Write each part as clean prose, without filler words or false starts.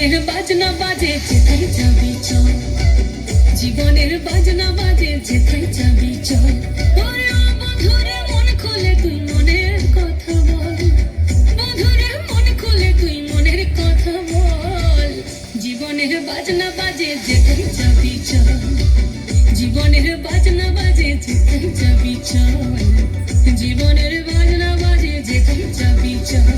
জীবনের বাজনা বাজে যেথায় যাবি চল, জীবনের বাজনা বাজে যেথায় যাবি চল। ওরে ও বন্ধুরে মন খুলে তুই মনের কথা বল, বন্ধুরে মন খুলে তুই মনের কথা বল। জীবনের বাজনা বাজে যেথায় যাবি চল, জীবনের বাজনা বাজে যেথায় যাবি চল, জীবনের বাজনা বাজে যেথায় যাবি চল।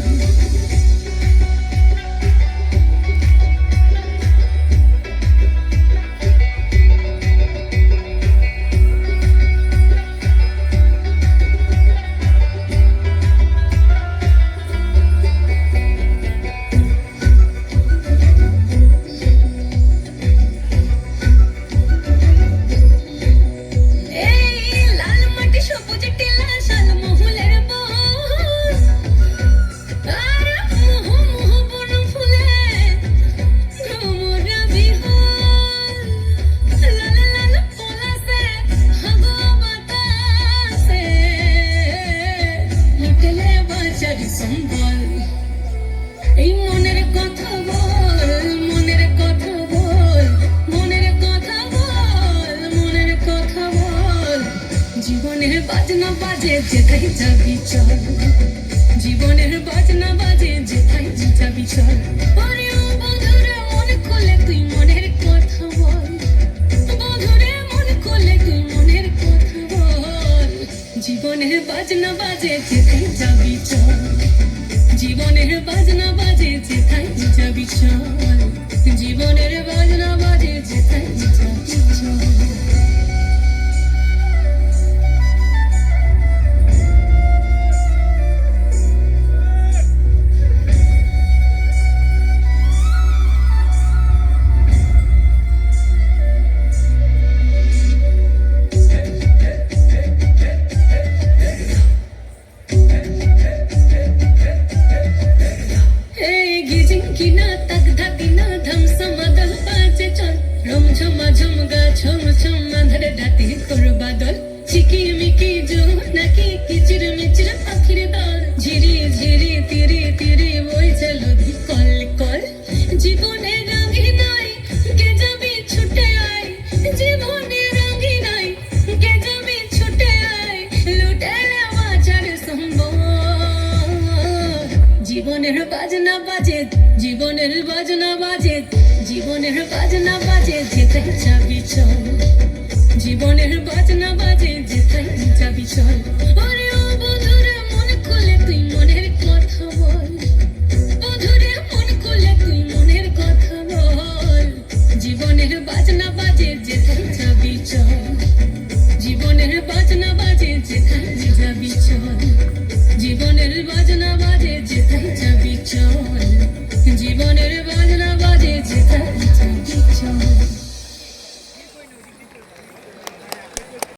এই মনের কথা বল, মনের কথা বল, মনের কথা বল, মনের কথা বল। জীবনের বাজনা বাজে যেথায় যাবি চল, জীবনের বাজনা বাজে যেথায় যাবি চল। ওরে ও বন্ধুরে মন খুলে তুই মনের কথা বল, বন্ধুরে মন খুলে তুই মনের কথা বল। জীবনের বাজনা বাজে যেথায় যাবি চল, জীবনের বাজনা বাজে যেথায় যাবি চল, জীবনের বাজনা বাজে যেথায় যাবি চল। কিনা তাক ধাকিনা ধম সমাদল বাজে চল, রম ঝমা ঝমগা ছম ছম আঁধারে রাতে খোর বাদল, চিকি মিকি জো নাকি কিচির মিচির পাখির দল, ঝিরি ঝিরি তিরি তিরি বইছে নদী কল কল। জীবনে রঙি নাই কে যাবি ছুটে আয়, জীবনে রঙি নাই কে যাবি ছুটে আয়, লুটেলে বাঁচার সম্ভব। জীবনের বাজনা বাজে, জীবনের বাজনা বাজে, জীবনের বাজনা বাজে যেথায় যাবি চল, জীবনের বাজনা বাজে